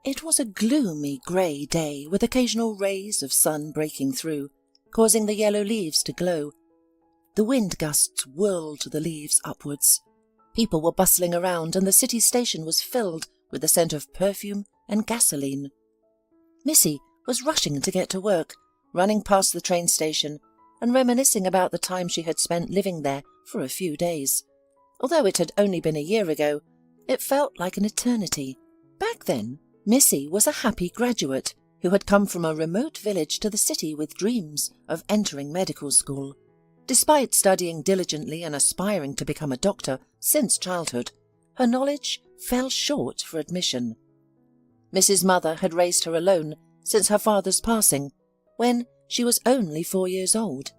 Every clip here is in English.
It was a gloomy grey day with occasional rays of sun breaking through, causing the yellow leaves to glow. The wind gusts whirled the leaves upwards. People were bustling around and the city station was filled with the scent of perfume and gasoline. Missy was rushing to get to work, running past the train station and reminiscing about the time she had spent living there for a few days. Although it had only been a year ago, it felt like an eternity. Back then, Missy was a happy graduate who had come from a remote village to the city with dreams of entering medical school. Despite studying diligently and aspiring to become a doctor since childhood, her knowledge fell short for admission. Mrs. Mother had raised her alone since her father's passing, when she was only 4 years old.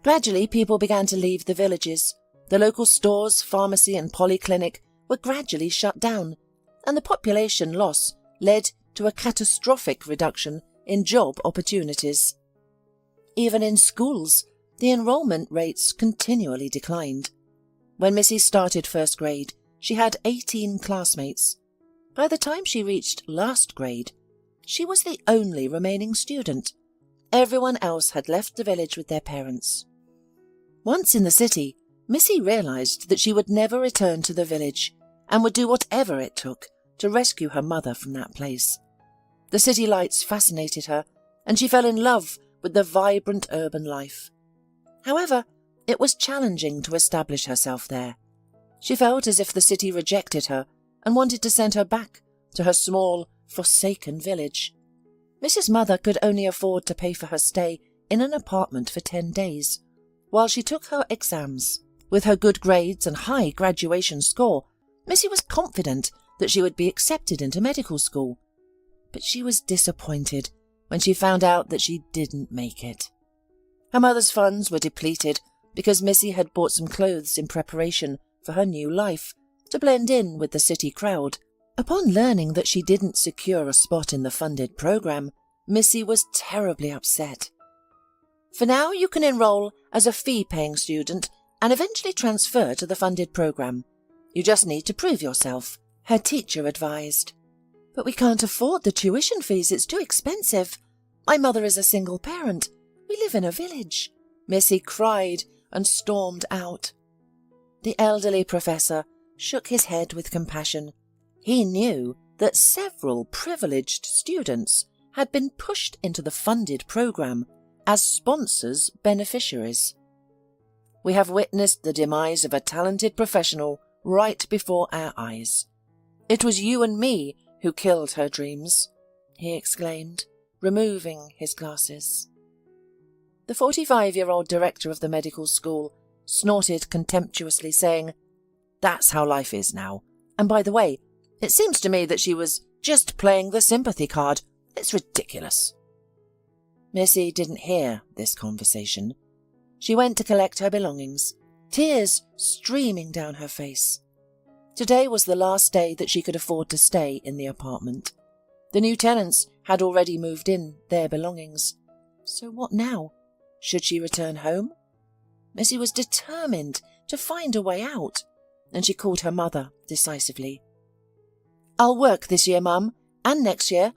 Gradually, people began to leave the villages. The local stores, pharmacy and polyclinic were gradually shut down, and the population loss led to a catastrophic reduction in job opportunities. Even in schools, the enrollment rates continually declined. When Missy started first grade, she had 18 classmates. By the time she reached last grade, she was the only remaining student. Everyone else had left the village with their parents. Once in the city, Missy realized that she would never return to the village and would do whatever it took to rescue her mother from that place. The city lights fascinated her, and she fell in love with the vibrant urban life. However, it was challenging to establish herself there. She felt as if the city rejected her and wanted to send her back to her small, forsaken village. Mrs. Mother could only afford to pay for her stay in an apartment for 10 days, while she took her exams. With her good grades and high graduation score, Missy was confident that she would be accepted into medical school. But she was disappointed when she found out that she didn't make it. Her mother's funds were depleted because Missy had bought some clothes in preparation for her new life to blend in with the city crowd. Upon learning that she didn't secure a spot in the funded program, Missy was terribly upset. For now, you can enroll as a fee-paying student and eventually transfer to the funded program. You just need to prove yourself, her teacher advised. But we can't afford the tuition fees, it's too expensive. My mother is a single parent. We live in a village. Missy cried and stormed out. The elderly professor shook his head with compassion. He knew that several privileged students had been pushed into the funded program as sponsors' beneficiaries. We have witnessed the demise of a talented professional right before our eyes. It was you and me who killed her dreams, he exclaimed, removing his glasses. The 45-year-old director of the medical school snorted contemptuously, saying, "That's how life is now. And by the way, it seems to me that she was just playing the sympathy card. It's ridiculous." Missy didn't hear this conversation. She went to collect her belongings, tears streaming down her face. Today was the last day that she could afford to stay in the apartment. The new tenants had already moved in their belongings. So what now? Should she return home? Missy was determined to find a way out, and she called her mother decisively. "I'll work this year, Mum, and next year.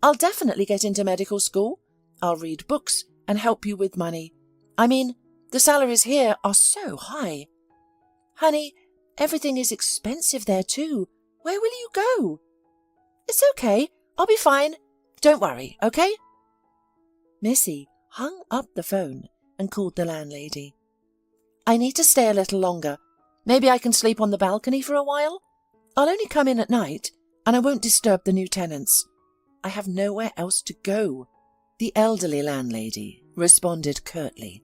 I'll definitely get into medical school. I'll read books and help you with money. I mean, the salaries here are so high." "Honey, everything is expensive there too. Where will you go?" "It's okay. I'll be fine. Don't worry, okay?" Missy hung up the phone and called the landlady. "I need to stay a little longer. Maybe I can sleep on the balcony for a while. I'll only come in at night, and I won't disturb the new tenants. I have nowhere else to go." The elderly landlady responded curtly.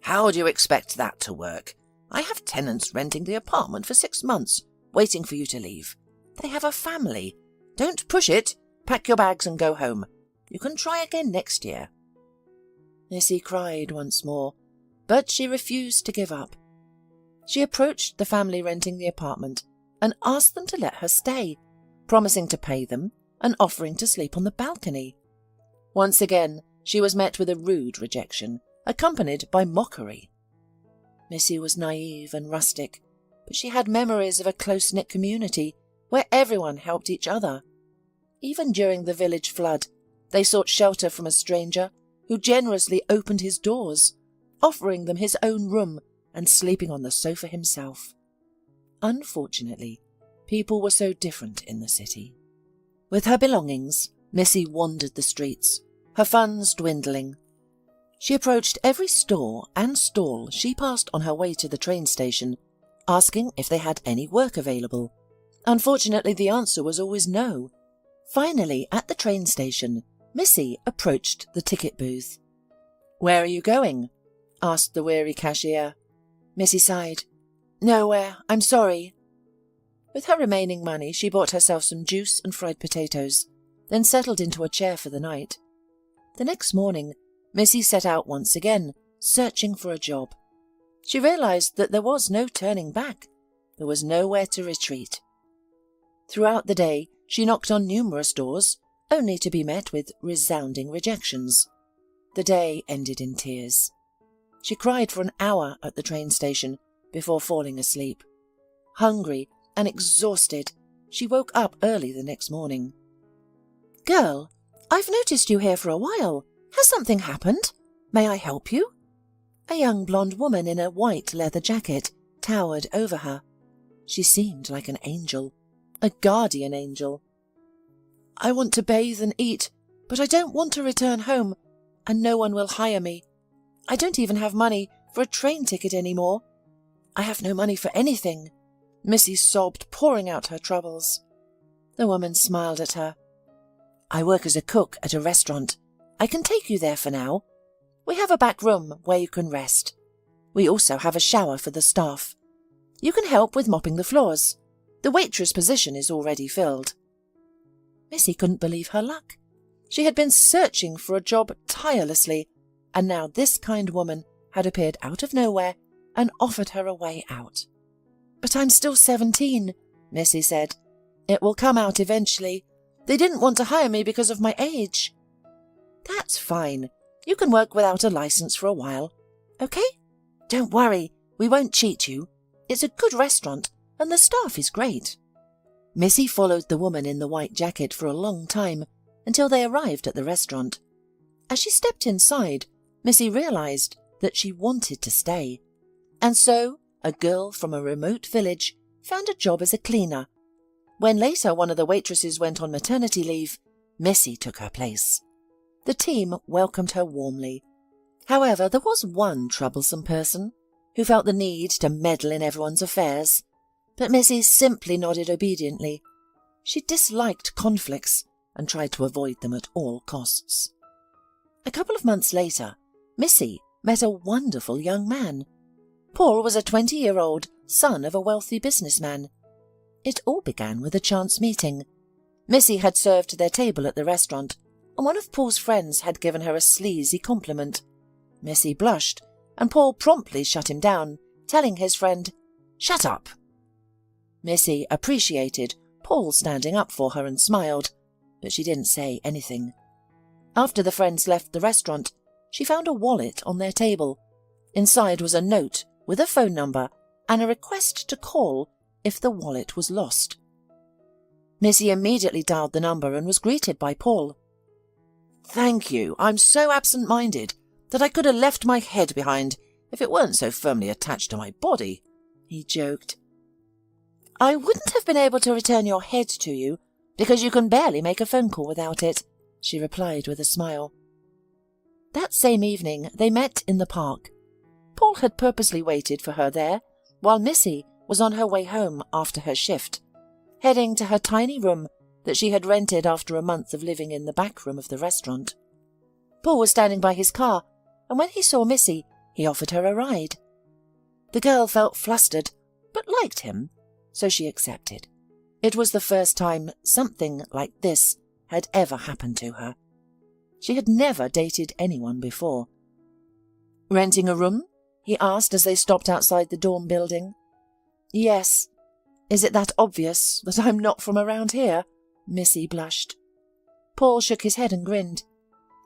"How do you expect that to work? I have tenants renting the apartment for 6 months, waiting for you to leave. They have a family. Don't push it. Pack your bags and go home. You can try again next year." Missy cried once more, but she refused to give up. She approached the family renting the apartment and asked them to let her stay, promising to pay them and offering to sleep on the balcony. Once again, she was met with a rude rejection, accompanied by mockery. Missy was naive and rustic, but she had memories of a close-knit community where everyone helped each other. Even during the village flood, they sought shelter from a stranger who generously opened his doors, offering them his own room and sleeping on the sofa himself. Unfortunately, people were so different in the city. With her belongings, Missy wandered the streets, her funds dwindling. She approached every store and stall she passed on her way to the train station, asking if they had any work available. Unfortunately, the answer was always no. Finally, at the train station, Missy approached the ticket booth. "Where are you going?" asked the weary cashier. Missy sighed. "Nowhere, I'm sorry." With her remaining money, she bought herself some juice and fried potatoes, then settled into a chair for the night. The next morning, Missy set out once again, searching for a job. She realized that there was no turning back. There was nowhere to retreat. Throughout the day, she knocked on numerous doors, only to be met with resounding rejections. The day ended in tears. She cried for an hour at the train station before falling asleep. Hungry and exhausted, she woke up early the next morning. "Girl, I've noticed you here for a while. Has something happened? May I help you?" A young blonde woman in a white leather jacket towered over her. She seemed like an angel, a guardian angel. "I want to bathe and eat, but I don't want to return home, and no one will hire me. I don't even have money for a train ticket anymore. I have no money for anything." Missy sobbed, pouring out her troubles. The woman smiled at her. "I work as a cook at a restaurant. I can take you there for now. We have a back room where you can rest. We also have a shower for the staff. You can help with mopping the floors. The waitress position is already filled." Missy couldn't believe her luck. She had been searching for a job tirelessly, and now this kind woman had appeared out of nowhere and offered her a way out. "But I'm still 17, Missy said. "It will come out eventually. They didn't want to hire me because of my age." "That's fine. You can work without a license for a while. Okay? Don't worry, we won't cheat you. It's a good restaurant, and the staff is great." Missy followed the woman in the white jacket for a long time, until they arrived at the restaurant. As she stepped inside, Missy realized that she wanted to stay. And so, a girl from a remote village found a job as a cleaner. When later one of the waitresses went on maternity leave, Missy took her place. The team welcomed her warmly. However, there was one troublesome person who felt the need to meddle in everyone's affairs, but Missy simply nodded obediently. She disliked conflicts and tried to avoid them at all costs. A couple of months later, Missy met a wonderful young man. Paul was a 20-year-old son of a wealthy businessman. It all began with a chance meeting. Missy had served their table at the restaurant, and one of Paul's friends had given her a sleazy compliment. Missy blushed, and Paul promptly shut him down, telling his friend, "Shut up." Missy appreciated Paul standing up for her and smiled, but she didn't say anything. After the friends left the restaurant, she found a wallet on their table. Inside was a note with a phone number and a request to call if the wallet was lost. Missy immediately dialed the number and was greeted by Paul. "Thank you. I'm so absent-minded that I could have left my head behind if it weren't so firmly attached to my body," he joked. "I wouldn't have been able to return your head to you because you can barely make a phone call without it," she replied with a smile. That same evening they met in the park. Paul had purposely waited for her there, while Missy was on her way home after her shift, heading to her tiny room that she had rented after a month of living in the back room of the restaurant. Paul was standing by his car, and when he saw Missy, he offered her a ride. The girl felt flustered, but liked him, so she accepted. It was the first time something like this had ever happened to her. She had never dated anyone before. "Renting a room?" he asked as they stopped outside the dorm building. "Yes. Is it that obvious that I'm not from around here?" Missy blushed. Paul shook his head and grinned.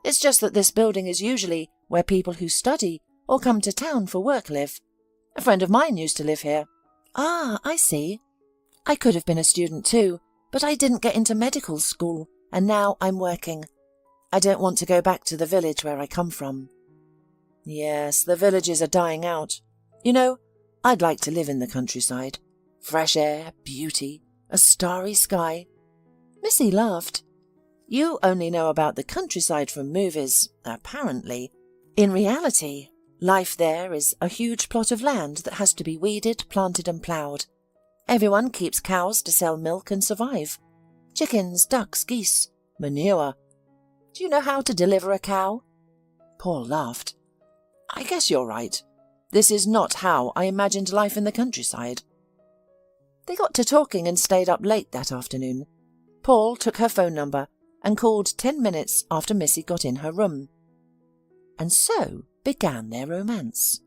"It's just that this building is usually where people who study or come to town for work live. A friend of mine used to live here." "Ah, I see. I could have been a student too, but I didn't get into medical school. and now I'm working. I don't want to go back to the village where I come from." "Yes, the villages are dying out. You know, I'd like to live in the countryside. Fresh air, beauty, a starry sky." Missy laughed. "You only know about the countryside from movies, apparently. In reality, life there is a huge plot of land that has to be weeded, planted and ploughed. Everyone keeps cows to sell milk and survive. Chickens, ducks, geese, manure. Do you know how to deliver a cow?" Paul laughed. "I guess you're right. This is not how I imagined life in the countryside." They got to talking and stayed up late that afternoon. Paul took her phone number and called 10 minutes after Missy got in her room. And so began their romance.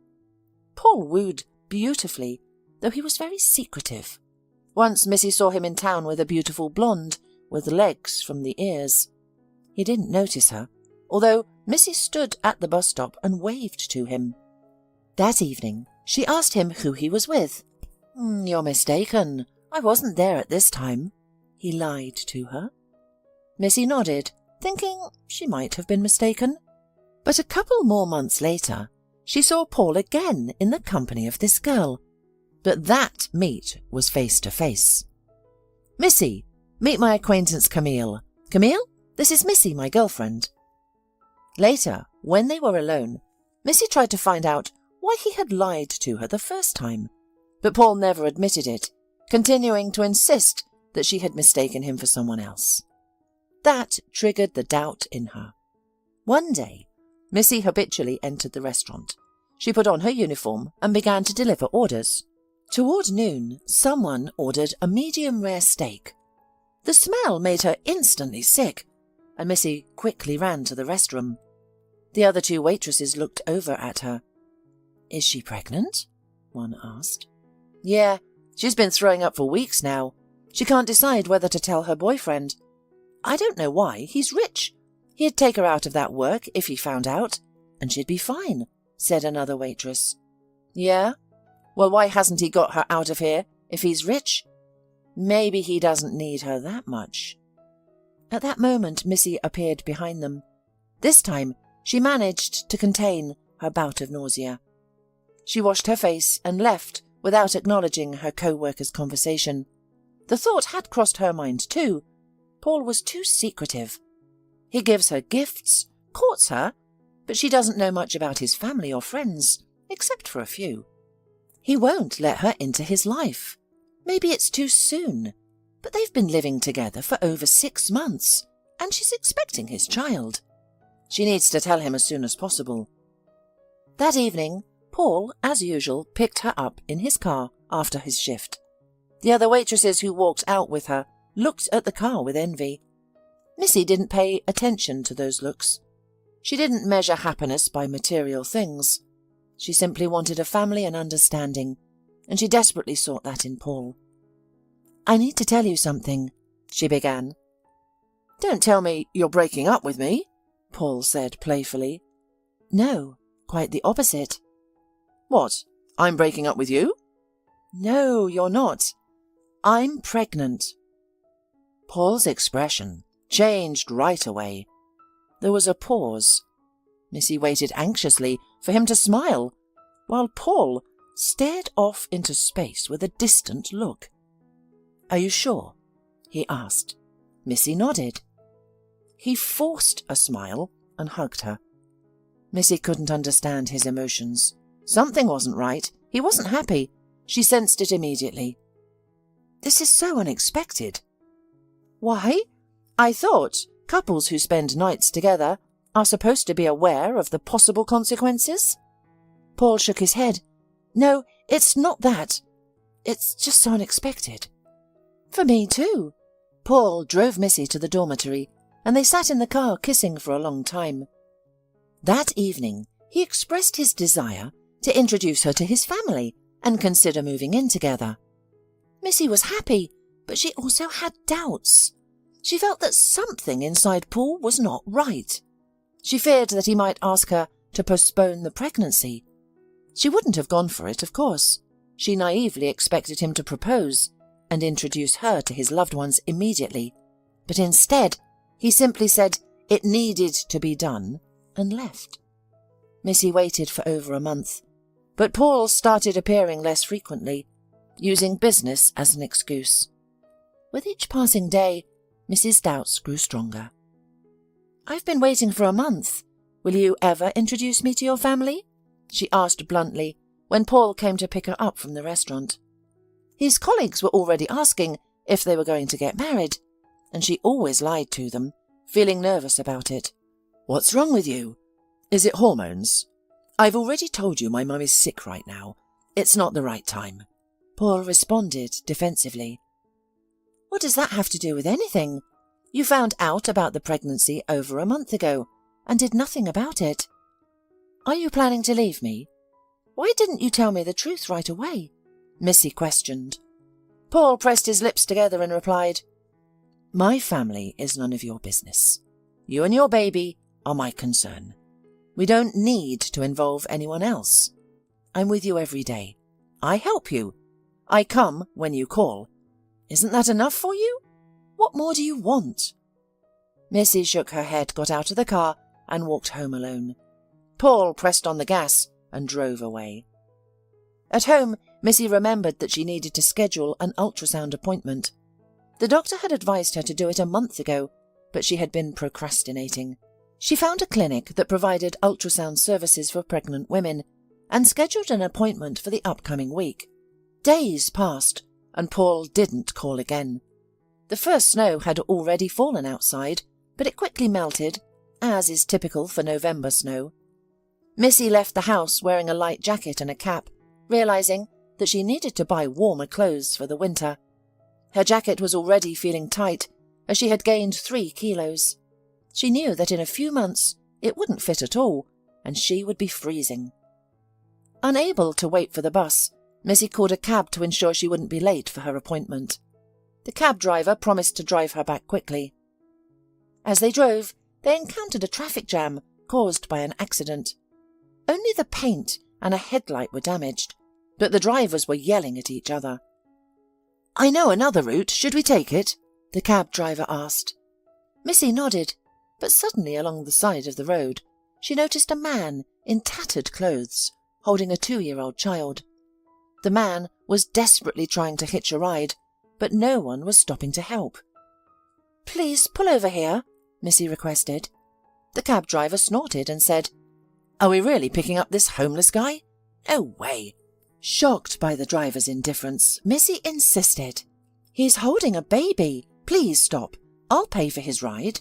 Paul wooed beautifully, though he was very secretive. Once Missy saw him in town with a beautiful blonde with legs from the ears. He didn't notice her, although Missy stood at the bus stop and waved to him. That evening she asked him who he was with. "You're mistaken. I wasn't there at this time," he lied to her. Missy nodded, thinking she might have been mistaken. But a couple more months later, she saw Paul again in the company of this girl. But that meet was face to face. "Missy, meet my acquaintance Camille. Camille, this is Missy, my girlfriend." Later, when they were alone, Missy tried to find out why he had lied to her the first time. But Paul never admitted it, continuing to insist that she had mistaken him for someone else. That triggered the doubt in her. One day, Missy habitually entered the restaurant. She put on her uniform and began to deliver orders. Toward noon, someone ordered a medium-rare steak. The smell made her instantly sick, and Missy quickly ran to the restroom. The other two waitresses looked over at her. "Is she pregnant?" one asked. "Yeah, she's been throwing up for weeks now. She can't decide whether to tell her boyfriend. I don't know why, he's rich. He'd take her out of that work if he found out, and she'd be fine," said another waitress. "Yeah? Well, why hasn't he got her out of here if he's rich? Maybe he doesn't need her that much." At that moment, Missy appeared behind them. This time, she managed to contain her bout of nausea. She washed her face and left without acknowledging her co-worker's conversation. The thought had crossed her mind too. Paul was too secretive. He gives her gifts, courts her, but she doesn't know much about his family or friends, except for a few. He won't let her into his life. Maybe it's too soon, but they've been living together for over 6 months, and she's expecting his child. She needs to tell him as soon as possible. That evening, Paul, as usual, picked her up in his car after his shift. The other waitresses who walked out with her looked at the car with envy. Missy didn't pay attention to those looks. She didn't measure happiness by material things. She simply wanted a family and understanding, and she desperately sought that in Paul. "I need to tell you something," she began. "Don't tell me you're breaking up with me," Paul said playfully. "No, quite the opposite." "What, I'm breaking up with you?" "No, you're not. I'm pregnant." Paul's expression changed right away. There was a pause. Missy waited anxiously for him to smile, while Paul stared off into space with a distant look. "Are you sure?" he asked. Missy nodded. He forced a smile and hugged her. Missy couldn't understand his emotions. Something wasn't right. He wasn't happy. She sensed it immediately. "This is so unexpected." "Why? I thought couples who spend nights together are supposed to be aware of the possible consequences." Paul shook his head. "No, it's not that. It's just so unexpected." "For me too." Paul drove Missy to the dormitory, and they sat in the car kissing for a long time. That evening, he expressed his desire to introduce her to his family and consider moving in together. Missy was happy, but she also had doubts. She felt that something inside Paul was not right. She feared that he might ask her to postpone the pregnancy. She wouldn't have gone for it, of course. She naively expected him to propose and introduce her to his loved ones immediately. But instead, He simply said it needed to be done and left. Missy waited for over a month, but Paul started appearing less frequently, using business as an excuse. With each passing day, Missy's doubts grew stronger. "I've been waiting for a month. Will you ever introduce me to your family?" she asked bluntly when Paul came to pick her up from the restaurant. His colleagues were already asking if they were going to get married, and she always lied to them, feeling nervous about it. "What's wrong with you? Is it hormones? I've already told you my mum is sick right now. It's not the right time," Paul responded defensively. "What does that have to do with anything? You found out about the pregnancy over a month ago and did nothing about it. Are you planning to leave me? Why didn't you tell me the truth right away?" Missy questioned. Paul pressed his lips together and replied, "My family is none of your business. You and your baby are my concern. We don't need to involve anyone else. I'm with you every day. I help you. I come when you call. Isn't that enough for you? What more do you want?" Missy shook her head, got out of the car, and walked home alone. Paul pressed on the gas and drove away. At home, Missy remembered that she needed to schedule an ultrasound appointment. The doctor had advised her to do it a month ago, but she had been procrastinating. She found a clinic that provided ultrasound services for pregnant women and scheduled an appointment for the upcoming week. Days passed, and Paul didn't call again. The first snow had already fallen outside, but it quickly melted, as is typical for November snow. Missy left the house wearing a light jacket and a cap, realizing that she needed to buy warmer clothes for the winter. Her jacket was already feeling tight, as she had gained 3 kilos. She knew that in a few months it wouldn't fit at all, and she would be freezing. Unable to wait for the bus, Missy called a cab to ensure she wouldn't be late for her appointment. The cab driver promised to drive her back quickly. As they drove, they encountered a traffic jam caused by an accident. Only the paint and a headlight were damaged, but the drivers were yelling at each other. "I know another route. Should we take it?" the cab driver asked. Missy nodded, but suddenly along the side of the road, she noticed a man in tattered clothes holding a 2-year-old child. The man was desperately trying to hitch a ride, but no one was stopping to help. "Please pull over here," Missy requested. The cab driver snorted and said, "Are we really picking up this homeless guy? No way." Shocked by the driver's indifference, Missy insisted, "He's holding a baby. Please stop. I'll pay for his ride."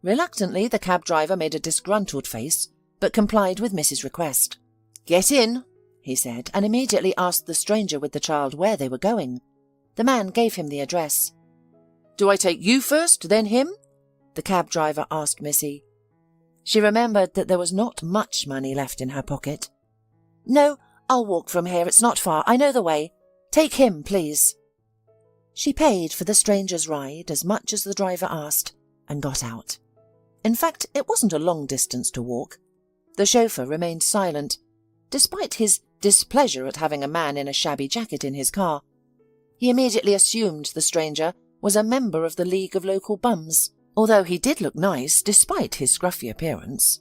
Reluctantly, the cab driver made a disgruntled face, but complied with Missy's request. "Get in," he said, and immediately asked the stranger with the child where they were going. The man gave him the address. "Do I take you first, then him?" the cab driver asked Missy. She remembered that there was not much money left in her pocket. "No, I'll walk from here. It's not far. I know the way. Take him, please." She paid for the stranger's ride as much as the driver asked and got out. In fact, it wasn't a long distance to walk. The chauffeur remained silent, despite his displeasure at having a man in a shabby jacket in his car. He immediately assumed the stranger was a member of the League of Local Bums, although he did look nice despite his scruffy appearance.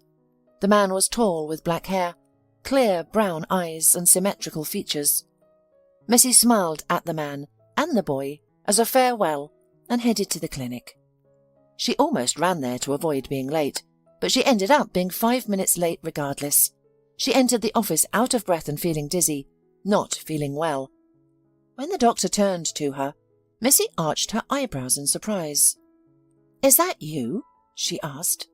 The man was tall with black hair, clear brown eyes and symmetrical features. Missy smiled at the man and the boy as a farewell and headed to the clinic. She almost ran there to avoid being late, but she ended up being 5 minutes late regardless. She entered the office out of breath and feeling dizzy, not feeling well. When the doctor turned to her, Missy arched her eyebrows in surprise. "Is that you?" she asked.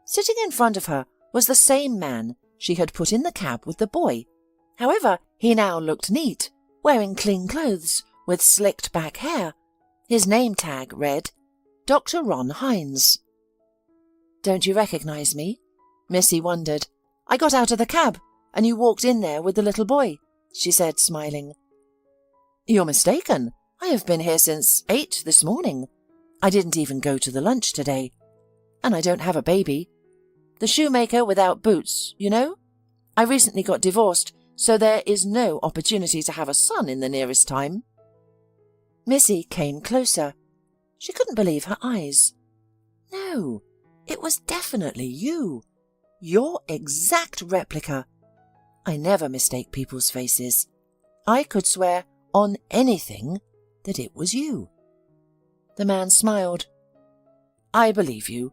Sitting in front of her was the same man she had put in the cab with the boy. However, he now looked neat, wearing clean clothes with slicked back hair. His name tag read, Dr. Ron Hines. "Don't you recognize me?" Missy wondered. "I got out of the cab, and you walked in there with the little boy," she said, smiling. "You're mistaken. I have been here since 8 this morning. I didn't even go to the lunch today. And I don't have a baby. The shoemaker without boots, you know? I recently got divorced, so there is no opportunity to have a son in the nearest time." Missy came closer. She couldn't believe her eyes. No, it was definitely you. Your exact replica. I never mistake people's faces. I could swear on anything that it was you. The man smiled. I believe you.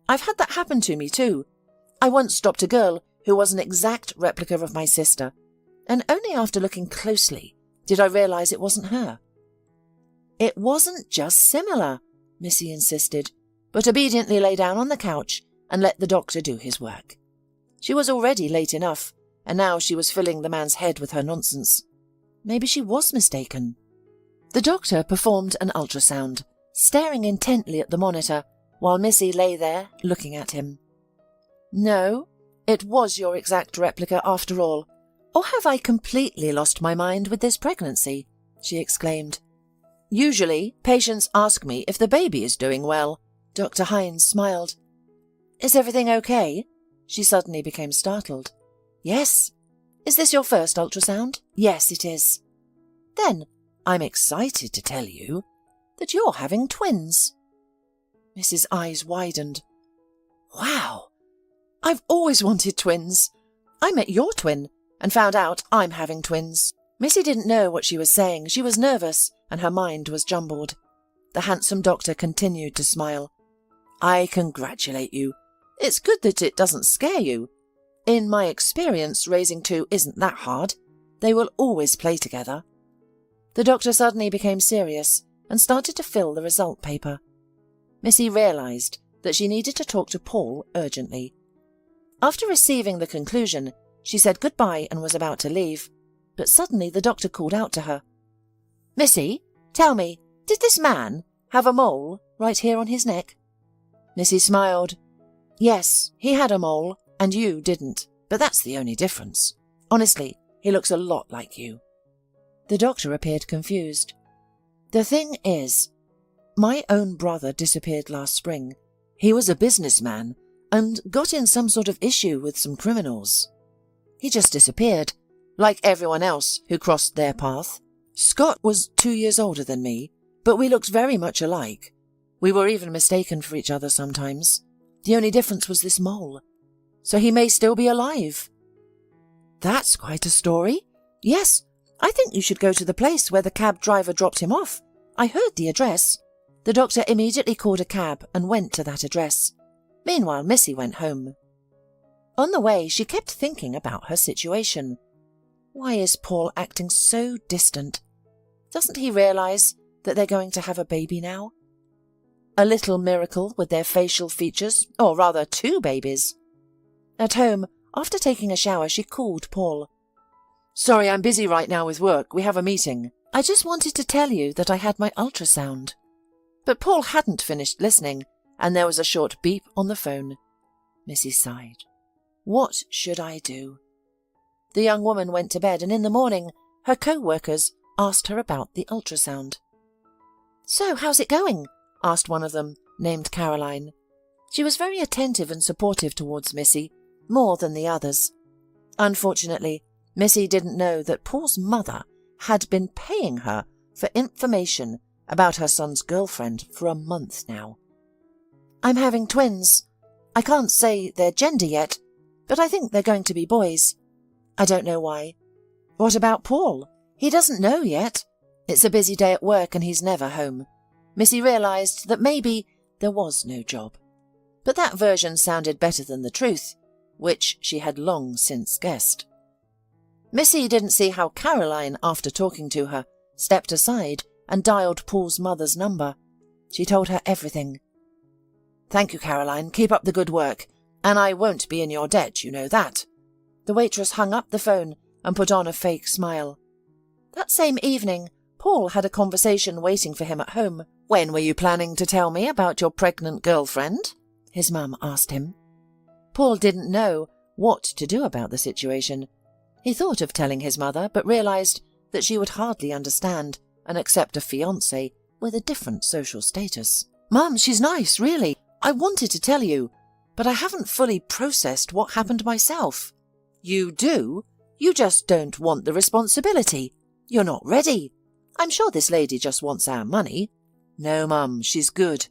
I've had that happen to me too. I once stopped a girl who was an exact replica of my sister, and only after looking closely did I realise it wasn't her. It wasn't just similar, Missy insisted, but obediently lay down on the couch and let the doctor do his work. She was already late enough, and now she was filling the man's head with her nonsense. Maybe she was mistaken. The doctor performed an ultrasound, staring intently at the monitor, while Missy lay there looking at him. No, it was your exact replica after all. Or have I completely lost my mind with this pregnancy? She exclaimed. Usually, patients ask me if the baby is doing well. Dr. Hines smiled. Is everything okay? She suddenly became startled. Yes. Is this your first ultrasound? Yes, it is. Then I'm excited to tell you that you're having twins. Mrs. Eyes widened. Wow! I've always wanted twins. I met your twin and found out I'm having twins. Missy didn't know what she was saying. She was nervous and her mind was jumbled. The handsome doctor continued to smile. I congratulate you. It's good that it doesn't scare you. In my experience, raising two isn't that hard. They will always play together. The doctor suddenly became serious and started to fill the result paper. Missy realised that she needed to talk to Paul urgently. After receiving the conclusion, she said goodbye and was about to leave, but suddenly the doctor called out to her. Missy, tell me, did this man have a mole right here on his neck? Missy smiled. Yes, he had a mole, and you didn't, but that's the only difference. Honestly, he looks a lot like you. The doctor appeared confused. The thing is, my own brother disappeared last spring. He was a businessman and got in some sort of issue with some criminals. He just disappeared, like everyone else who crossed their path. Scott was 2 years older than me, but we looked very much alike. We were even mistaken for each other sometimes. The only difference was this mole. So he may still be alive. That's quite a story. Yes, I think you should go to the place where the cab driver dropped him off. I heard the address. The doctor immediately called a cab and went to that address. Meanwhile, Missy went home. On the way, she kept thinking about her situation. Why is Paul acting so distant? Doesn't he realise that they're going to have a baby now? A little miracle with their facial features, or rather 2 babies. At home, after taking a shower, she called Paul. Sorry, I'm busy right now with work. We have a meeting. I just wanted to tell you that I had my ultrasound. But Paul hadn't finished listening, and there was a short beep on the phone. Missy sighed. What should I do? The young woman went to bed, and in the morning, her co-workers asked her about the ultrasound. So, how's it going? Asked one of them, named Caroline. She was very attentive and supportive towards Missy, more than the others. Unfortunately, Missy didn't know that Paul's mother had been paying her for information about her son's girlfriend for a month now. I'm having twins. I can't say their gender yet, but I think they're going to be boys. I don't know why. What about Paul? He doesn't know yet. It's a busy day at work and he's never home. Missy realised that maybe there was no job. But that version sounded better than the truth, which she had long since guessed. Missy didn't see how Caroline, after talking to her, stepped aside and dialed Paul's mother's number. She told her everything. Thank you, Caroline. Keep up the good work. And I won't be in your debt, you know that. The waitress hung up the phone and put on a fake smile. That same evening, Paul had a conversation waiting for him at home. When were you planning to tell me about your pregnant girlfriend? His mum asked him. Paul didn't know what to do about the situation. He thought of telling his mother, but realised that she would hardly understand and accept a fiancé with a different social status. Mum, she's nice, really. I wanted to tell you, but I haven't fully processed what happened myself. You do? You just don't want the responsibility. You're not ready. I'm sure this lady just wants our money. No, Mum, she's good.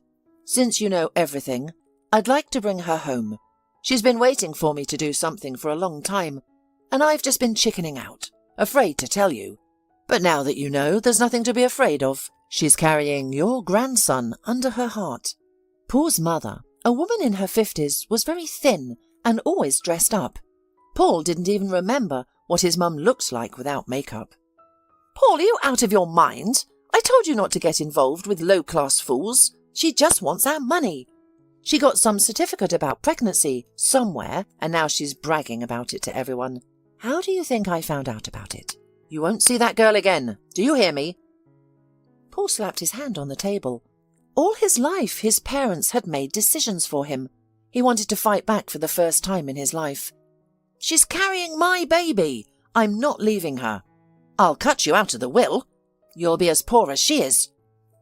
Since you know everything, I'd like to bring her home. She's been waiting for me to do something for a long time, and I've just been chickening out, afraid to tell you. But now that you know, there's nothing to be afraid of. She's carrying your grandson under her heart." Paul's mother, a woman in her 50s, was very thin and always dressed up. Paul didn't even remember what his mum looked like without makeup. "Paul, are you out of your mind? I told you not to get involved with low-class fools. She just wants our money. She got some certificate about pregnancy somewhere, and now she's bragging about it to everyone. How do you think I found out about it? You won't see that girl again. Do you hear me?" Paul slapped his hand on the table. All his life, his parents had made decisions for him. He wanted to fight back for the first time in his life. "She's carrying my baby. I'm not leaving her. I'll cut you out of the will. You'll be as poor as she is.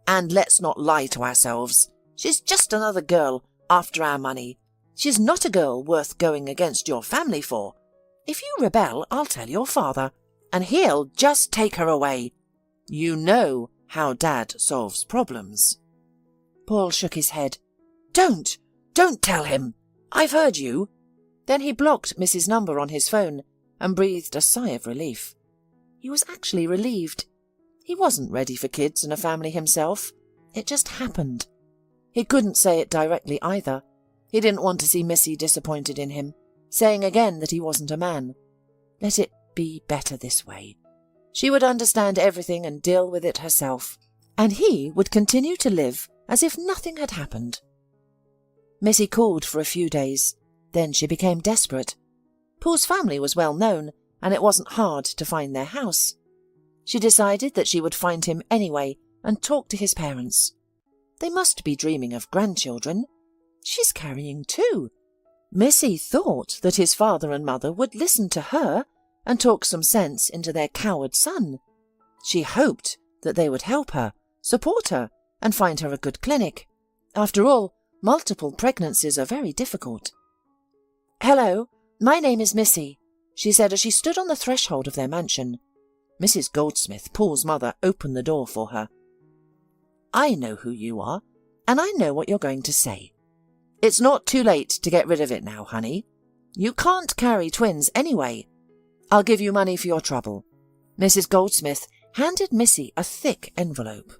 And let's not lie to ourselves. She's just another girl after our money. She's not a girl worth going against your family for. If you rebel, I'll tell your father, and he'll just take her away. You know how Dad solves problems." Paul shook his head. Don't tell him. I've heard you." Then he blocked Missy's number on his phone and breathed a sigh of relief. He was actually relieved. He wasn't ready for kids and a family himself. It just happened. He couldn't say it directly either. He didn't want to see Missy disappointed in him, saying again that he wasn't a man. Let it be better this way. She would understand everything and deal with it herself, and he would continue to live as if nothing had happened. Missy called for a few days. Then she became desperate. Paul's family was well known, and it wasn't hard to find their house. She decided that she would find him anyway and talk to his parents. They must be dreaming of grandchildren. She's carrying 2. Missy thought that his father and mother would listen to her and talk some sense into their coward son. She hoped that they would help her, support her, and find her a good clinic. After all, multiple pregnancies are very difficult. "Hello, my name is Missy," she said as she stood on the threshold of their mansion. Mrs. Goldsmith, Paul's mother, opened the door for her. "I know who you are, and I know what you're going to say. It's not too late to get rid of it now, honey. You can't carry twins anyway. I'll give you money for your trouble." Mrs. Goldsmith handed Missy a thick envelope.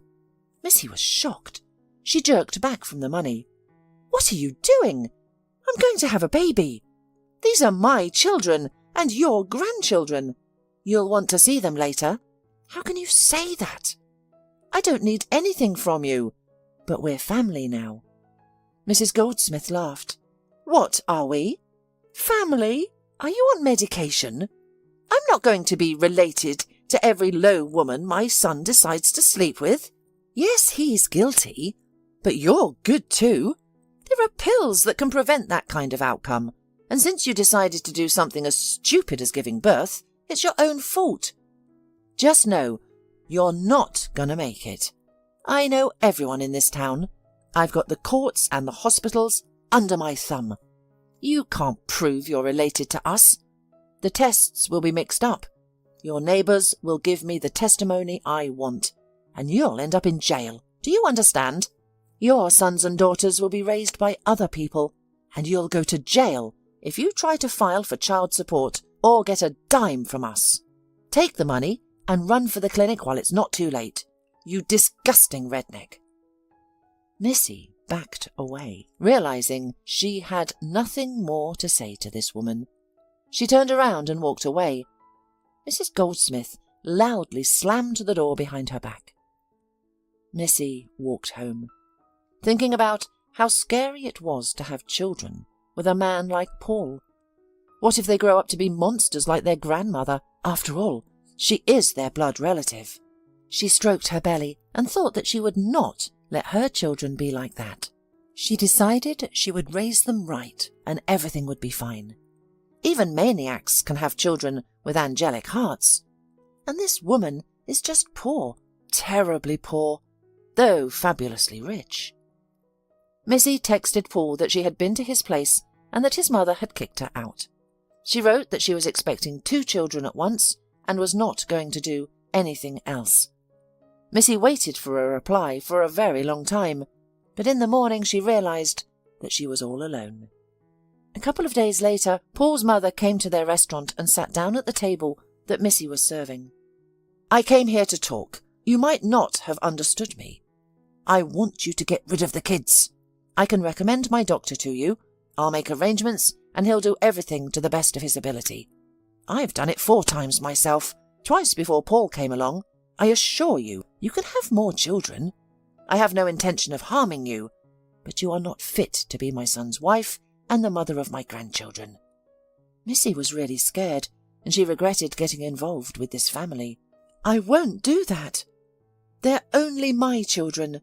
Missy was shocked. She jerked back from the money. "What are you doing? I'm going to have a baby. These are my children and your grandchildren. You'll want to see them later. How can you say that? I don't need anything from you, but we're family now." Mrs. Goldsmith laughed. "What are we? Family? Are you on medication? I'm not going to be related to every low woman my son decides to sleep with. Yes, he's guilty, but you're good too. There are pills that can prevent that kind of outcome, and since you decided to do something as stupid as giving birth, it's your own fault. Just know you're not gonna make it. I know everyone in this town. I've got the courts and the hospitals under my thumb. You can't prove you're related to us. The tests will be mixed up. Your neighbours will give me the testimony I want, and you'll end up in jail. Do you understand? Your sons and daughters will be raised by other people, and you'll go to jail if you try to file for child support or get a dime from us. Take the money and run for the clinic while it's not too late. You disgusting redneck." Missy backed away, realizing she had nothing more to say to this woman. She turned around and walked away. Mrs. Goldsmith loudly slammed the door behind her back. Missy walked home, thinking about how scary it was to have children with a man like Paul. What if they grow up to be monsters like their grandmother? After all, she is their blood relative. She stroked her belly and thought that she would not let her children be like that. She decided she would raise them right and everything would be fine. Even maniacs can have children with angelic hearts. And this woman is just poor, terribly poor, though fabulously rich. Missy texted Paul that she had been to his place and that his mother had kicked her out. She wrote that she was expecting 2 children at once and was not going to do anything else. Missy waited for a reply for a very long time. But in the morning she realised that she was all alone. A couple of days later, Paul's mother came to their restaurant and sat down at the table that Missy was serving. "I came here to talk. You might not have understood me. I want you to get rid of the kids. I can recommend my doctor to you. I'll make arrangements, and he'll do everything to the best of his ability. I've done it 4 times myself, twice before Paul came along. I assure you, you can have more children. I have no intention of harming you, but you are not fit to be my son's wife and the mother of my grandchildren." Missy was really scared, and she regretted getting involved with this family. "I won't do that. They're only my children,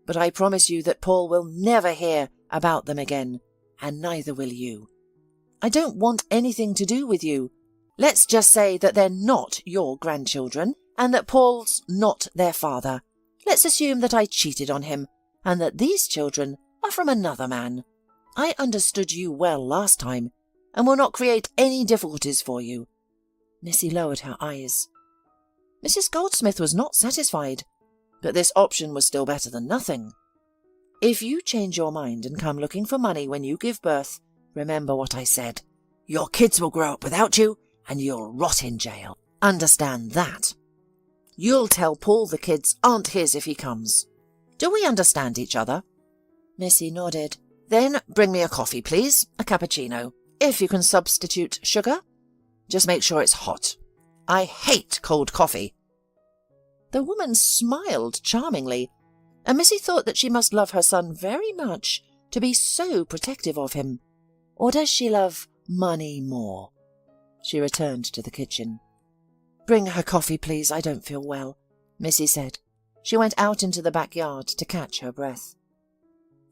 but I promise you that Paul will never hear about them again, and neither will you. I don't want anything to do with you. Let's just say that they're not your grandchildren, and that Paul's not their father. Let's assume that I cheated on him, and that these children are from another man. I understood you well last time, and will not create any difficulties for you." Missy lowered her eyes. Mrs. Goldsmith was not satisfied, but this option was still better than nothing. "If you change your mind and come looking for money when you give birth, remember what I said. Your kids will grow up without you, and you'll rot in jail. Understand that. You'll tell Paul the kids aren't his if he comes. Do we understand each other?" Missy nodded. "Then bring me a coffee, please, a cappuccino, if you can substitute sugar. Just make sure it's hot. I hate cold coffee." The woman smiled charmingly, and Missy thought that she must love her son very much to be so protective of him. Or does she love money more? She returned to the kitchen. "Bring her coffee, please. I don't feel well," Missy said. She went out into the backyard to catch her breath.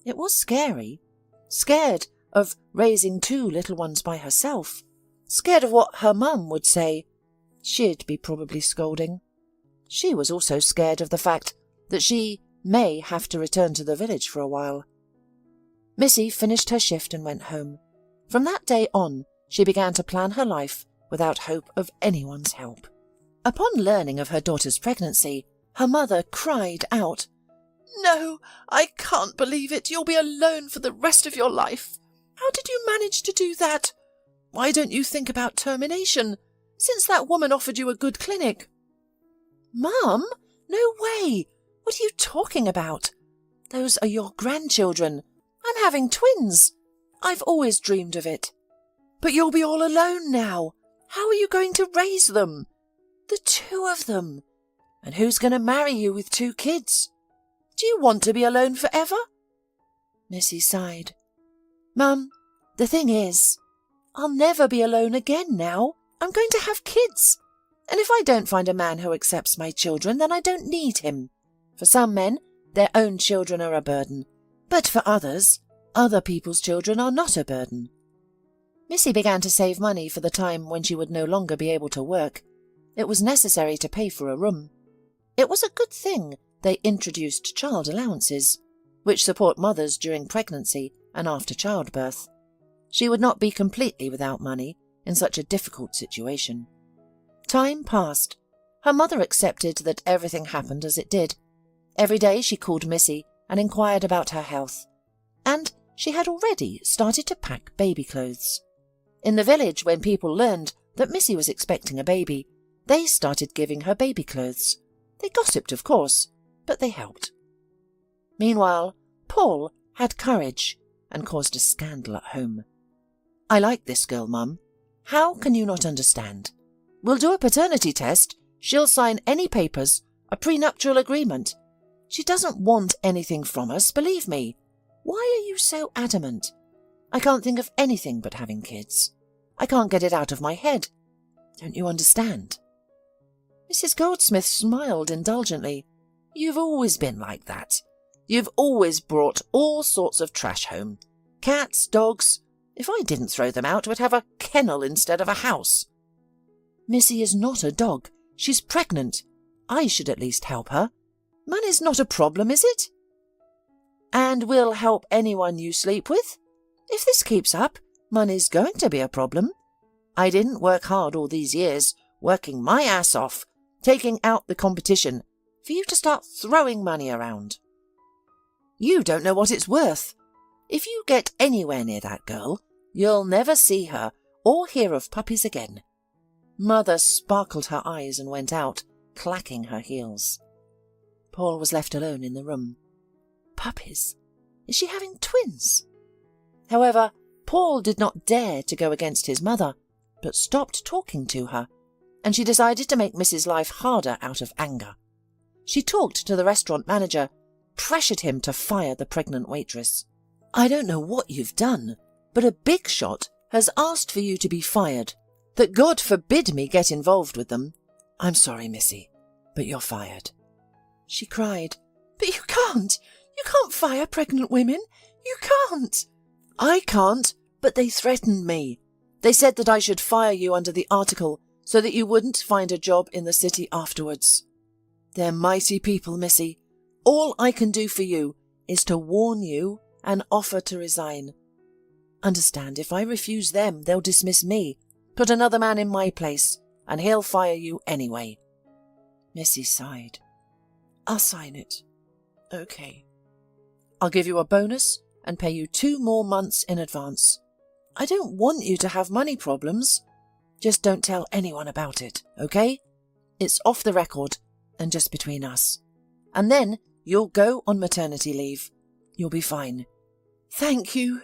It was scary. Scared of raising 2 little ones by herself. Scared of what her mum would say. She'd be probably scolding. She was also scared of the fact that she may have to return to the village for a while. Missy finished her shift and went home. From that day on, she began to plan her life without hope of anyone's help. Upon learning of her daughter's pregnancy, her mother cried out, "No, I can't believe it. You'll be alone for the rest of your life. How did you manage to do that? Why don't you think about termination, since that woman offered you a good clinic?" "Mum, no way. What are you talking about? Those are your grandchildren. I'm having twins. I've always dreamed of it." "But you'll be all alone now. How are you going to raise them? The 2 of them. And who's going to marry you with 2 kids? Do you want to be alone forever?" Missy sighed. "Mum, the thing is, I'll never be alone again now. I'm going to have kids. And if I don't find a man who accepts my children, then I don't need him. For some men, their own children are a burden. But for others, other people's children are not a burden." Missy began to save money for the time when she would no longer be able to work. It was necessary to pay for a room. It was a good thing they introduced child allowances, which support mothers during pregnancy and after childbirth. She would not be completely without money in such a difficult situation. Time passed. Her mother accepted that everything happened as it did. Every day she called Missy and inquired about her health. And she had already started to pack baby clothes. In the village, when people learned that Missy was expecting a baby, they started giving her baby clothes. They gossiped, of course, but they helped. Meanwhile, Paul had courage and caused a scandal at home. "I like this girl, Mum. How can you not understand? We'll do a paternity test. She'll sign any papers, a prenuptial agreement. She doesn't want anything from us, believe me. Why are you so adamant? I can't think of anything but having kids. I can't get it out of my head. Don't you understand?" Mrs. Goldsmith smiled indulgently. "You've always been like that. You've always brought all sorts of trash home. Cats, dogs. If I didn't throw them out, we'd have a kennel instead of a house." "Missy is not a dog. She's pregnant. I should at least help her. Money's not a problem, is it?" "And we'll help anyone you sleep with. If this keeps up, money's going to be a problem. I didn't work hard all these years, working my ass off, taking out the competition, for you to start throwing money around." You don't know what it's worth. If you get anywhere near that girl, you'll never see her or hear of puppies again." Mother sparkled her eyes and went out, clacking her heels. Paul was left alone in the room. Puppies? Is she having twins? However, Paul did not dare to go against his mother, but stopped talking to her, and she decided to make Mrs. Life harder out of anger. She talked to the restaurant manager, pressured him to fire the pregnant waitress. "I don't know what you've done, but a big shot has asked for you to be fired. That God forbid me get involved with them. I'm sorry, Missy, but you're fired." She cried, "But you can't! You can't fire pregnant women! You can't!" "I can't, but they threatened me. They said that I should fire you under the article so that you wouldn't find a job in the city afterwards. They're mighty people, Missy. All I can do for you is to warn you and offer to resign. Understand, if I refuse them, they'll dismiss me, put another man in my place, and he'll fire you anyway." Missy sighed. "I'll sign it. Okay. I'll give you a bonus and pay you 2 more months in advance. I don't want you to have money problems. Just don't tell anyone about it, okay? It's off the record and just between us. And then you'll go on maternity leave. You'll be fine." "Thank you."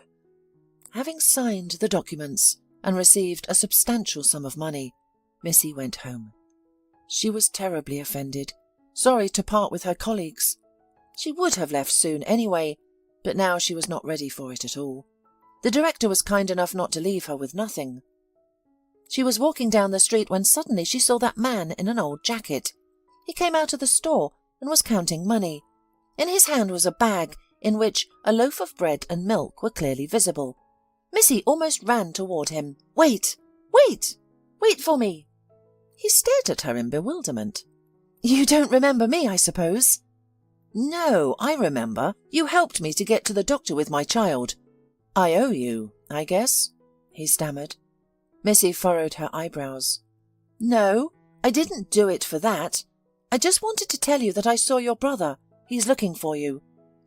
Having signed the documents and received a substantial sum of money, Missy went home. She was terribly offended, sorry to part with her colleagues. She would have left soon anyway, but now she was not ready for it at all. The director was kind enough not to leave her with nothing. She was walking down the street when suddenly she saw that man in an old jacket. He came out of the store and was counting money. In his hand was a bag in which a loaf of bread and milk were clearly visible. Missy almost ran toward him. "Wait! Wait! Wait for me!" He stared at her in bewilderment. "You don't remember me, I suppose?" "No, I remember. You helped me to get to the doctor with my child. I owe you, I guess," he stammered. Missy furrowed her eyebrows. "No, I didn't do it for that. I just wanted to tell you that I saw your brother. He's looking for you.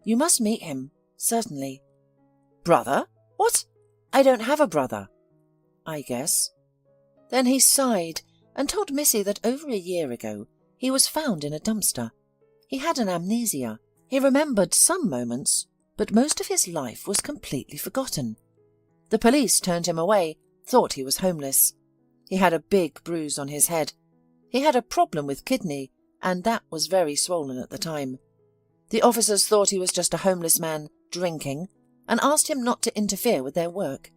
You must meet him, certainly." "Brother? What? I don't have a brother." "I guess." Then he sighed and told Missy that over a year ago he was found in a dumpster. He had an amnesia. He remembered some moments, but most of his life was completely forgotten. The police turned him away, thought he was homeless. He had a big bruise on his head. He had a problem with kidney, and that was very swollen at the time. The officers thought he was just a homeless man drinking and asked him not to interfere with their work.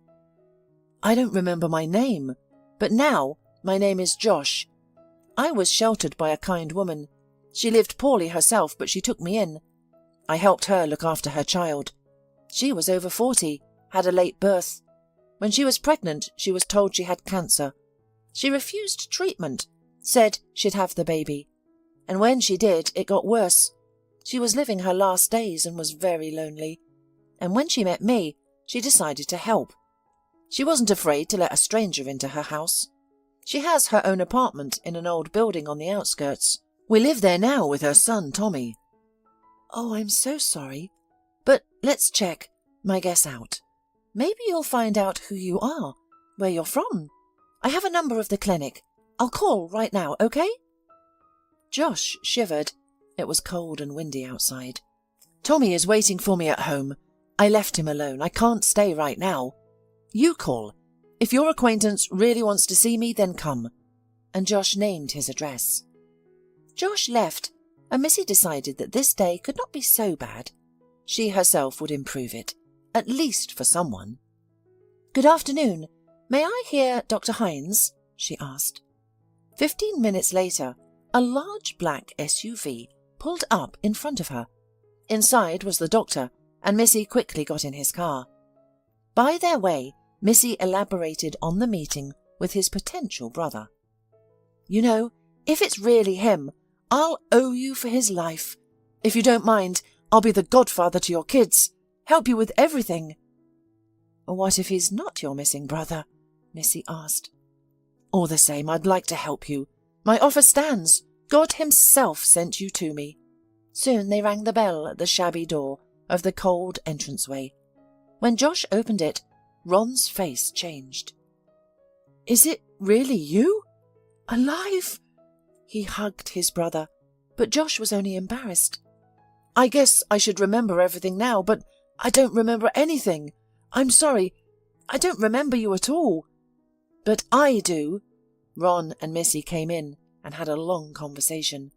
"I don't remember my name, but now my name is Josh. I was sheltered by a kind woman. She lived poorly herself, but she took me in. I helped her look after her child. She was over 40, had a late birth. When she was pregnant, she was told she had cancer. She refused treatment, said she'd have the baby. And when she did, it got worse. She was living her last days and was very lonely. And when she met me, she decided to help. She wasn't afraid to let a stranger into her house. She has her own apartment in an old building on the outskirts. We live there now with her son, Tommy." "Oh, I'm so sorry. But let's check my guess out. Maybe you'll find out who you are, where you're from. I have a number of the clinic. I'll call right now, okay?" Josh shivered. It was cold and windy outside. "Tommy is waiting for me at home. I left him alone. I can't stay right now. You call. If your acquaintance really wants to see me, then come." And Josh named his address. Josh left, and Missy decided that this day could not be so bad. She herself would improve it, at least for someone. "Good afternoon. May I hear Dr. Hines?" she asked. 15 minutes later, a large black SUV pulled up in front of her. Inside was the doctor, and Missy quickly got in his car. By their way, Missy elaborated on the meeting with his potential brother. "You know, if it's really him, I'll owe you for his life. If you don't mind, I'll be the godfather to your kids, help you with everything." "What if he's not your missing brother?" Missy asked. "All the same, I'd like to help you. My offer stands. God himself sent you to me." Soon they rang the bell at the shabby door, of the cold entranceway. When Josh opened it, Ron's face changed. "Is it really you? Alive?" He hugged his brother, but Josh was only embarrassed. "I guess I should remember everything now, but I don't remember anything. I'm sorry. I don't remember you at all." "But I do." Ron and Missy came in and had a long conversation.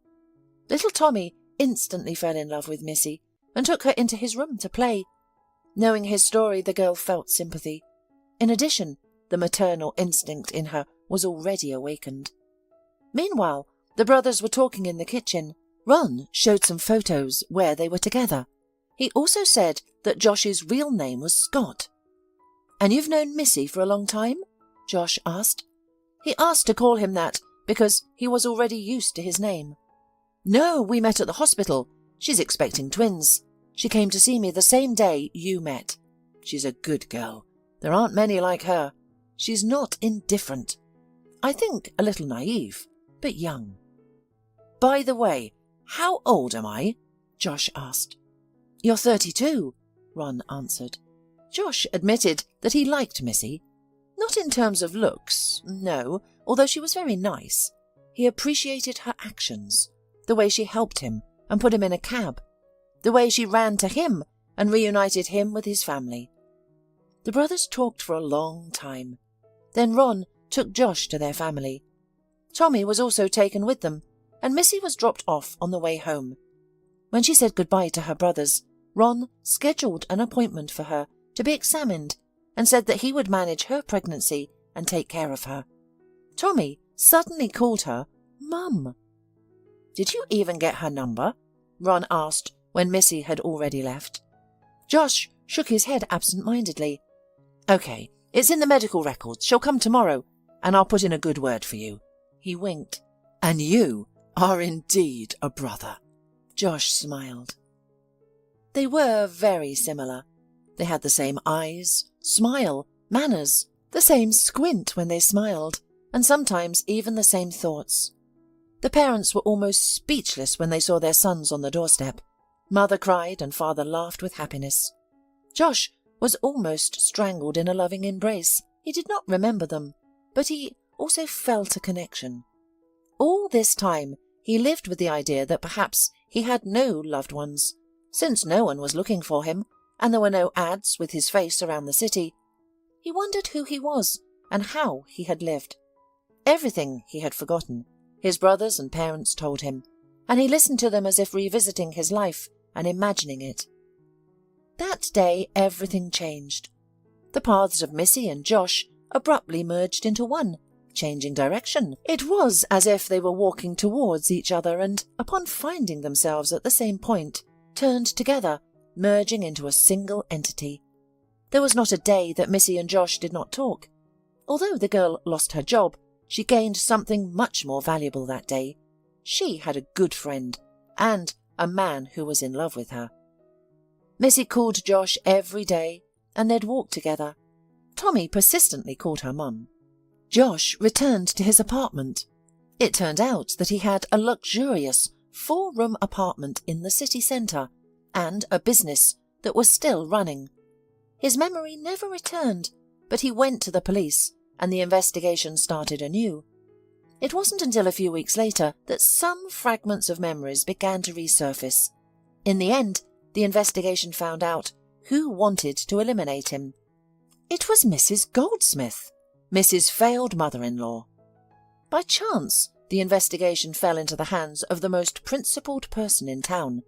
Little Tommy instantly fell in love with Missy and took her into his room to play. Knowing his story, the girl felt sympathy. In addition, the maternal instinct in her was already awakened. Meanwhile, the brothers were talking in the kitchen. Ron showed some photos where they were together. He also said that Josh's real name was Scott. "And you've known Missy for a long time?" Josh asked. He asked to call him that because he was already used to his name. "No, we met at the hospital. She's expecting twins. She came to see me the same day you met. She's a good girl. There aren't many like her. She's not indifferent. I think a little naive, but young." "By the way, how old am I?" Josh asked. "You're 32, Ron answered. Josh admitted that he liked Missy. Not in terms of looks, no, although she was very nice. He appreciated her actions, the way she helped him and put him in a cab, the way she ran to him and reunited him with his family. The brothers talked for a long time. Then Ron took Josh to their family. Tommy was also taken with them, and Missy was dropped off on the way home. When she said goodbye to her brothers, Ron scheduled an appointment for her to be examined and said that he would manage her pregnancy and take care of her. Tommy suddenly called her Mum. "Did you even get her number?" Ron asked when Missy had already left. Josh shook his head absent-mindedly. "Okay, it's in the medical records. She'll come tomorrow, and I'll put in a good word for you." He winked. "And you are indeed a brother." Josh smiled. They were very similar. They had the same eyes, smile, manners, the same squint when they smiled, and sometimes even the same thoughts. The parents were almost speechless when they saw their sons on the doorstep. Mother cried and father laughed with happiness. Josh was almost strangled in a loving embrace. He did not remember them, but he also felt a connection. All this time he lived with the idea that perhaps he had no loved ones, since no one was looking for him, and there were no ads with his face around the city. He wondered who he was and how he had lived. Everything he had forgotten, his brothers and parents told him, and he listened to them as if revisiting his life and imagining it. That day everything changed. The paths of Missy and Josh abruptly merged into one, changing direction. It was as if they were walking towards each other and, upon finding themselves at the same point, turned together, merging into a single entity. There was not a day that Missy and Josh did not talk. Although the girl lost her job, she gained something much more valuable that day. She had a good friend, and a man who was in love with her. Missy called Josh every day, and they'd walk together. Tommy persistently called her Mum. Josh returned to his apartment. It turned out that he had a luxurious 4-room apartment in the city centre and a business that was still running. His memory never returned, but he went to the police and the investigation started anew. It wasn't until a few weeks later that some fragments of memories began to resurface. In the end, the investigation found out who wanted to eliminate him. It was Mrs. Goldsmith, Mrs. failed mother-in-law. By chance, the investigation fell into the hands of the most principled person in town.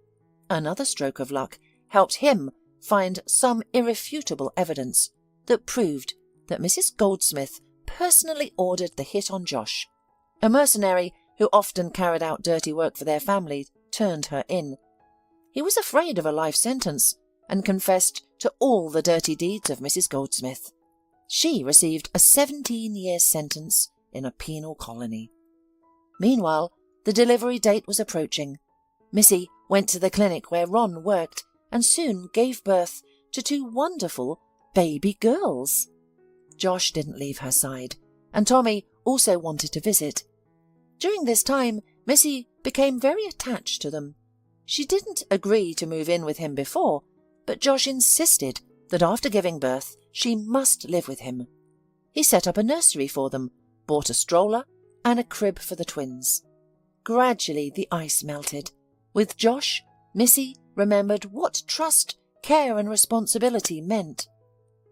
Another stroke of luck helped him find some irrefutable evidence that proved that Mrs. Goldsmith personally ordered the hit on Josh. A mercenary who often carried out dirty work for their family turned her in. He was afraid of a life sentence and confessed to all the dirty deeds of Mrs. Goldsmith. She received a 17-year sentence in a penal colony. Meanwhile, the delivery date was approaching. Missy went to the clinic where Ron worked and soon gave birth to 2 wonderful baby girls. Josh didn't leave her side, and Tommy also wanted to visit. During this time, Missy became very attached to them. She didn't agree to move in with him before, but Josh insisted that after giving birth, she must live with him. He set up a nursery for them, bought a stroller and a crib for the twins. Gradually the ice melted. With Josh, Missy remembered what trust, care and responsibility meant.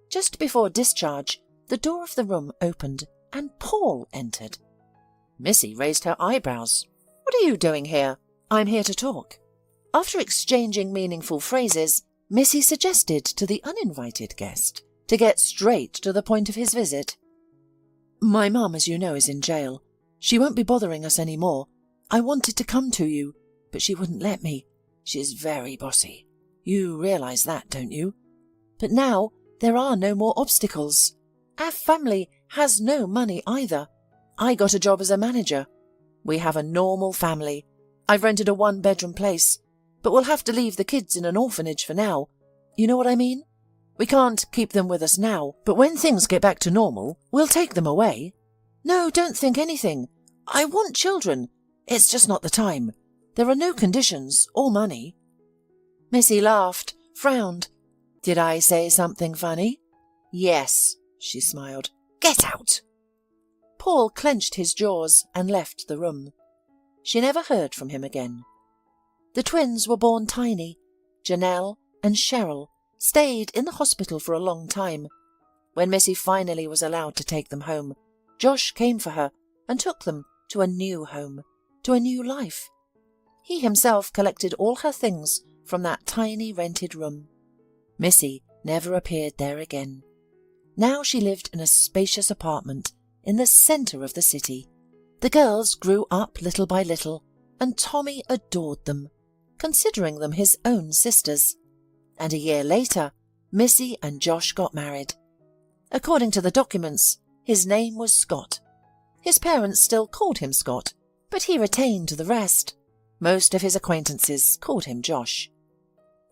Just before discharge, the door of the room opened and Paul entered. Missy raised her eyebrows. "What are you doing here?" "I'm here to talk." After exchanging meaningful phrases, Missy suggested to the uninvited guest to get straight to the point of his visit. "My mum, as you know, is in jail. She won't be bothering us any more. I wanted to come to you, but she wouldn't let me. She's very bossy. You realise that, don't you? But now there are no more obstacles. Our family has no money either. I got a job as a manager. We have a normal family. I've rented a one-bedroom place, but we'll have to leave the kids in an orphanage for now. You know what I mean? We can't keep them with us now, but when things get back to normal, we'll take them away. No, don't think anything. I want children. It's just not the time. There are no conditions or money." Missy laughed, frowned. "Did I say something funny?" "Yes," she smiled. "Get out." Paul clenched his jaws and left the room. She never heard from him again. The twins were born tiny. Janelle and Cheryl stayed in the hospital for a long time. When Missy finally was allowed to take them home, Josh came for her and took them to a new home, to a new life. He himself collected all her things from that tiny rented room. Missy never appeared there again. Now she lived in a spacious apartment in the centre of the city. The girls grew up little by little, and Tommy adored them, considering them his own sisters. And a year later, Missy and Josh got married. According to the documents, his name was Scott. His parents still called him Scott, but he retained the rest. Most of his acquaintances called him Josh.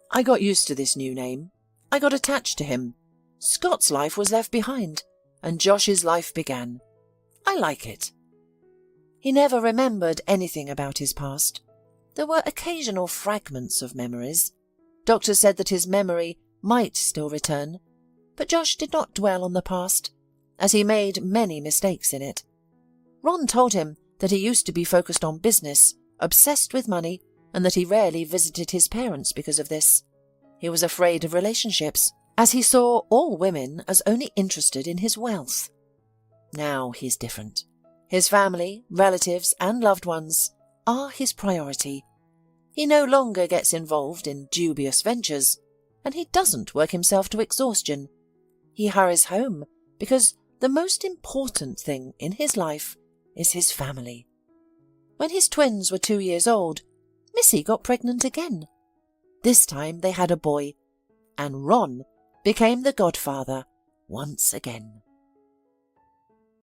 I got used to this new name. I got attached to him. Scott's life was left behind, and Josh's life began. I like it. He never remembered anything about his past. There were occasional fragments of memories. Doctors said that his memory might still return, but Josh did not dwell on the past, as he made many mistakes in it. Ron told him that he used to be focused on business, obsessed with money, and that he rarely visited his parents because of this. He was afraid of relationships, as he saw all women as only interested in his wealth. Now he's different. His family, relatives, and loved ones are his priority. He no longer gets involved in dubious ventures, and he doesn't work himself to exhaustion. He hurries home because the most important thing in his life is his family. When his twins were 2 years old, Missy got pregnant again. This time they had a boy, and Ron became the godfather once again.